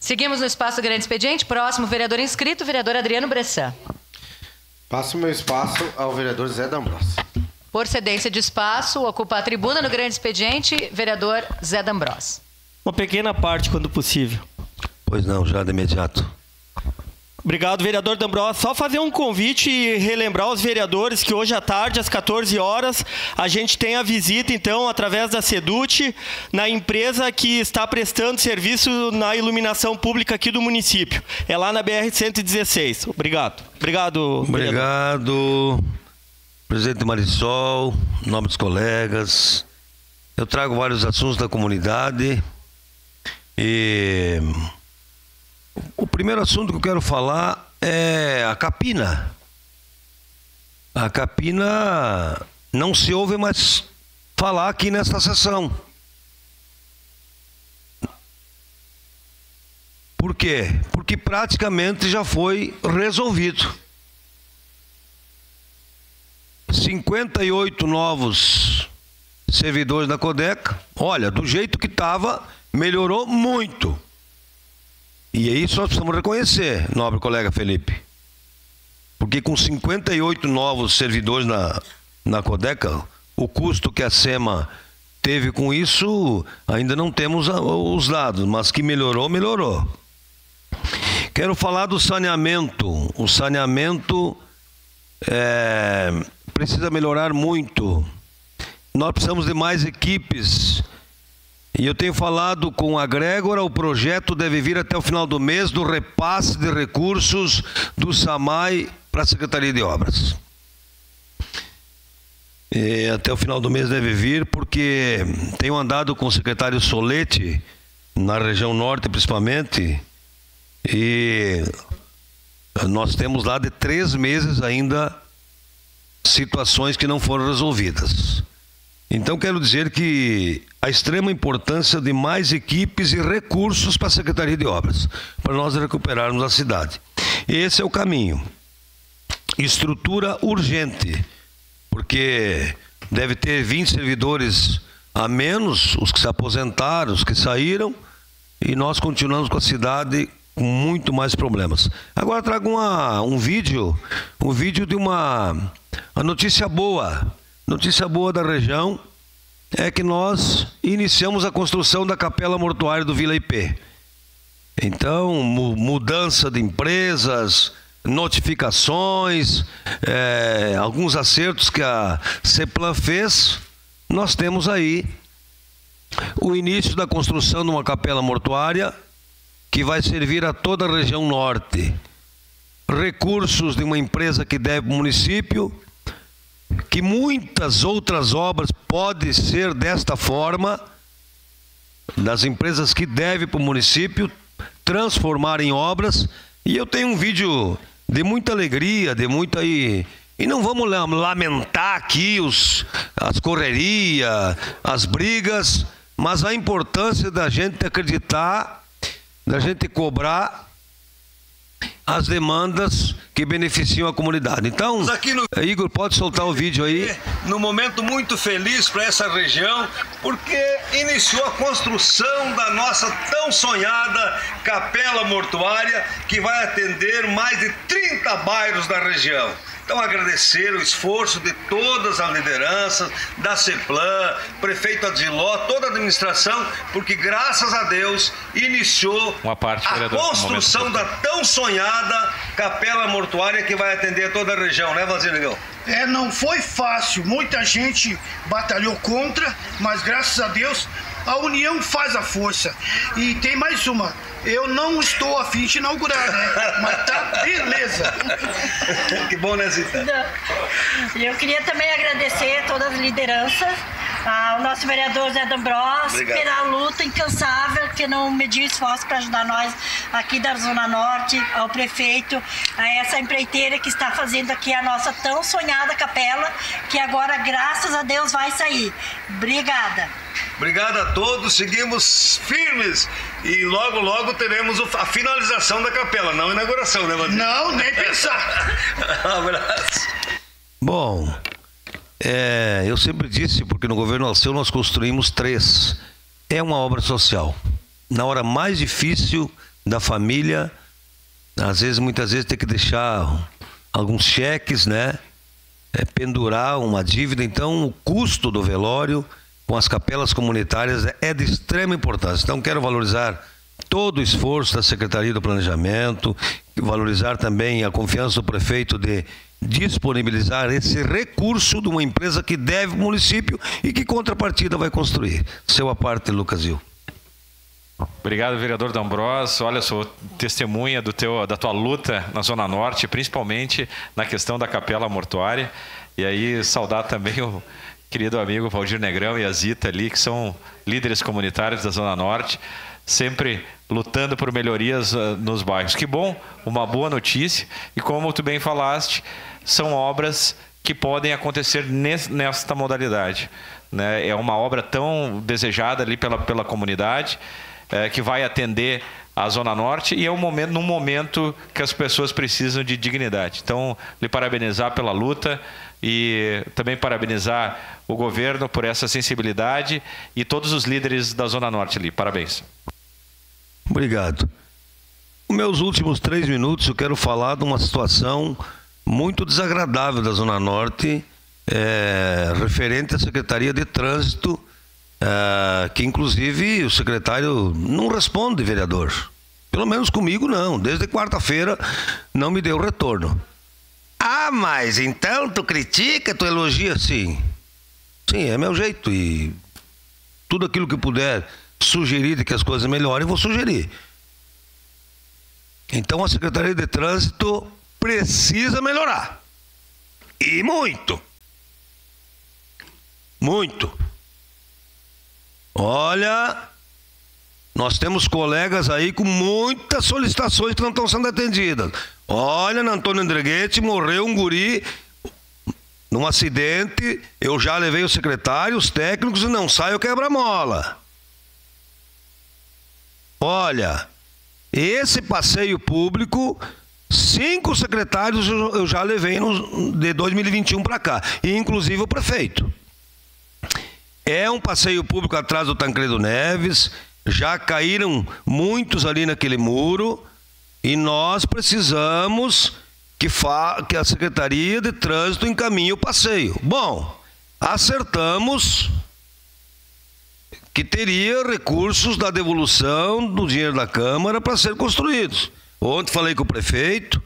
Seguimos no espaço do Grande Expediente. Próximo vereador inscrito, vereador Adriano Bressan. Passo meu espaço ao vereador Zé D'Ambrosio. Por cedência de espaço, ocupa a tribuna no Grande Expediente, vereador Zé D'Ambrosio. Uma pequena parte, quando possível. Pois não, já de imediato. Obrigado, vereador D'Ambrosio. Só fazer um convite e relembrar aos vereadores que hoje à tarde, às 14 horas, a gente tem a visita, então, através da SEDUT, na empresa que está prestando serviço na iluminação pública aqui do município. É lá na BR-116. Obrigado. Obrigado, vereador. Obrigado, presidente Marisol, nobres colegas. Eu trago vários assuntos da comunidade e o primeiro assunto que eu quero falar é a capina. A capina não se ouve mais falar aqui nesta sessão. Por quê? Porque praticamente já foi resolvido. 58 novos servidores da Codeca. Olha, do jeito que estava, melhorou muito. E aí nós precisamos reconhecer, nobre colega Felipe. Porque com 58 novos servidores na Codeca, o custo que a SEMA teve com isso, ainda não temos os dados, mas que melhorou, melhorou. Quero falar do saneamento. O saneamento precisa melhorar muito. Nós precisamos de mais equipes. E eu tenho falado com a Grégora, o projeto deve vir até o final do mês do repasse de recursos do SAMAI para a Secretaria de Obras. E até o final do mês deve vir, porque tenho andado com o secretário Solete, na região norte principalmente, e nós temos lá de 3 meses ainda situações que não foram resolvidas. Então quero dizer que a extrema importância de mais equipes e recursos para a Secretaria de Obras, para nós recuperarmos a cidade. Esse é o caminho. Estrutura urgente, porque deve ter 20 servidores a menos, os que se aposentaram, os que saíram, e nós continuamos com a cidade com muito mais problemas. Agora trago um vídeo de uma notícia boa. Notícia boa da região é que nós iniciamos a construção da capela mortuária do Vila IP. Então, mudança de empresas, notificações, alguns acertos que a CEPLAN fez, nós temos aí o início da construção de uma capela mortuária que vai servir a toda a região norte. Recursos de uma empresa que deve ao município, que muitas outras obras podem ser desta forma, das empresas que devem para o município, transformar em obras. E eu tenho um vídeo de muita alegria, de muita... E não vamos lamentar aqui as correrias, as brigas, mas a importância da gente acreditar, da gente cobrar as demandas que beneficiam a comunidade. Então, Igor, pode soltar o vídeo aí. Num momento muito feliz para essa região, porque iniciou a construção da nossa tão sonhada capela mortuária, que vai atender mais de 30 bairros da região. Então, agradecer o esforço de todas as lideranças, da CEPLAN, prefeito Adiló, toda a administração, porque, graças a Deus, iniciou a construção da tão sonhada capela mortuária que vai atender toda a região, né, Vasilhão? Não foi fácil, muita gente batalhou contra, mas, graças a Deus, a união faz a força. E tem mais uma. Eu não estou a fim de inaugurar, né? Mas tá beleza. Que bom, né, Zita? Eu queria também agradecer a todas as lideranças, ao nosso vereador Zé D'Ambrosio, pela luta incansável, que não mediu esforço para ajudar nós aqui da Zona Norte, ao prefeito, a essa empreiteira que está fazendo aqui a nossa tão sonhada capela, que agora, graças a Deus, vai sair. Obrigada. Obrigado a todos, seguimos firmes e logo, logo teremos a finalização da capela, não a inauguração, né, Matheus? Não, nem pensar. Um abraço. Bom, eu sempre disse, porque no governo Alceu nós construímos 3. É uma obra social. Na hora mais difícil da família, muitas vezes tem que deixar alguns cheques, né? Pendurar uma dívida. Então o custo do velório com as capelas comunitárias é de extrema importância. Então quero valorizar todo o esforço da Secretaria do Planejamento, valorizar também a confiança do prefeito de disponibilizar esse recurso de uma empresa que deve ao município e que contrapartida vai construir. Seu à parte, Lucas Gil. Obrigado, vereador D'Ambrosio. Olha, sou testemunha da tua luta na Zona Norte, principalmente na questão da capela mortuária. E aí saudar também o querido amigo Valdir Negrão e a Zita ali, que são líderes comunitários da Zona Norte, sempre lutando por melhorias nos bairros. Que bom, uma boa notícia. E como tu bem falaste, são obras que podem acontecer nesta modalidade, né? É uma obra tão desejada ali pela comunidade, que vai atender a Zona Norte, e é num momento que as pessoas precisam de dignidade. Então, lhe parabenizar pela luta e também parabenizar o governo por essa sensibilidade e todos os líderes da Zona Norte ali. Parabéns. Obrigado. Nos meus últimos 3 minutos eu quero falar de uma situação muito desagradável da Zona Norte, referente à Secretaria de Trânsito, que inclusive o secretário não responde, vereador. Pelo menos comigo não. Desde quarta-feira não me deu retorno. Ah, mas então tu critica, tu elogia? Sim. Sim, é meu jeito. E tudo aquilo que puder sugerir de que as coisas melhorem, eu vou sugerir. Então a Secretaria de Trânsito precisa melhorar. E muito. Muito. Olha, nós temos colegas aí com muitas solicitações que não estão sendo atendidas. Olha, na Antônio Andreguete morreu um guri num acidente. Eu já levei o secretário, os técnicos, e não sai o quebra-mola. Olha, esse passeio público, 5 secretários eu já levei de 2021 para cá, e inclusive o prefeito. É um passeio público atrás do Tancredo Neves, já caíram muitos ali naquele muro, e nós precisamos que a Secretaria de Trânsito encaminhe o passeio. Bom, acertamos que teria recursos da devolução do dinheiro da Câmara para ser construídos. Ontem falei com o prefeito,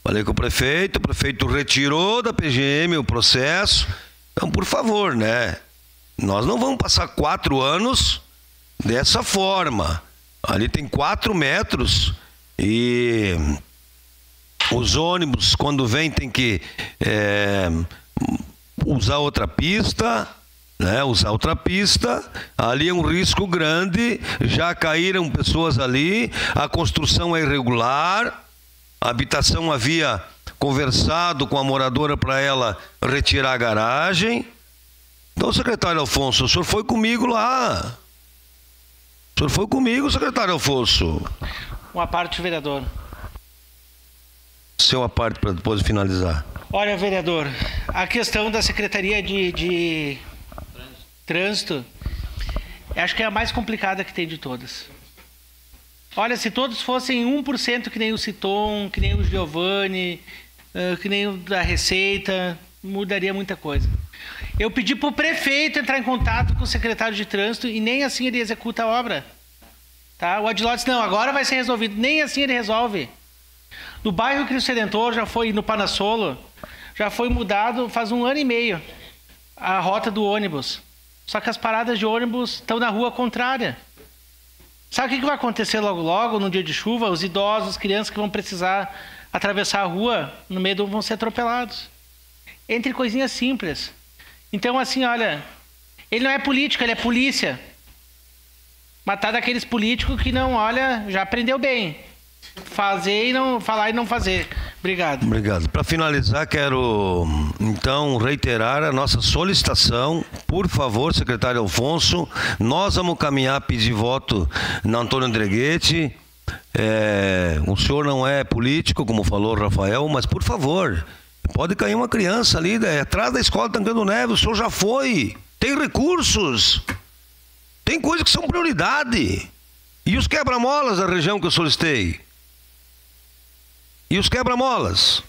o prefeito retirou da PGM o processo. Então, por favor, né? Nós não vamos passar 4 anos dessa forma. Ali tem 4 metros e os ônibus, quando vêm, tem que usar outra pista, né? Ali é um risco grande, já caíram pessoas ali, a construção é irregular, a habitação havia conversado com a moradora para ela retirar a garagem. Então, secretário Alfonso, o senhor foi comigo lá. O senhor foi comigo, secretário Alfonso. Uma parte, vereador. Seu a parte para depois finalizar. Olha, vereador, a questão da Secretaria de Trânsito, acho que é a mais complicada que tem de todas. Olha, se todos fossem 1% que nem o Citon, que nem o Giovanni, que nem o da Receita, mudaria muita coisa. Eu pedi para o prefeito entrar em contato com o secretário de Trânsito e nem assim ele executa a obra. Tá? O Adiló disse, não, agora vai ser resolvido. Nem assim ele resolve. No bairro Cristo Redentor, já foi no Panassolo, já foi mudado faz 1 ano e meio a rota do ônibus. Só que as paradas de ônibus estão na rua contrária. Sabe o que vai acontecer logo logo, no dia de chuva? Os idosos, as crianças que vão precisar atravessar a rua, no meio vão ser atropelados. Entre coisinhas simples. Então, assim, olha, ele não é político, ele é polícia. Matar daqueles políticos que não, olha, já aprendeu bem. Fazer e não falar e não fazer. Obrigado. Obrigado. Para finalizar, quero então reiterar a nossa solicitação. Por favor, secretário Alfonso, nós vamos caminhar, pedir voto na Antônio Andreguete. O senhor não é político, como falou o Rafael, mas por favor, pode cair uma criança ali atrás da escola Tancredo Neves. O senhor já foi. Tem recursos. Tem coisas que são prioridade. E os quebra-molas da região que eu solicitei? E os quebra-molas?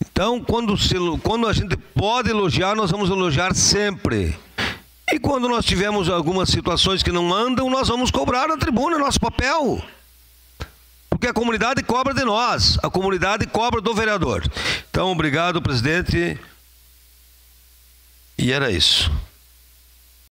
Então, quando a gente pode elogiar, nós vamos elogiar sempre. E quando nós tivermos algumas situações que não andam, nós vamos cobrar na tribuna, nosso papel. Porque a comunidade cobra de nós, a comunidade cobra do vereador. Então, obrigado, presidente. E era isso.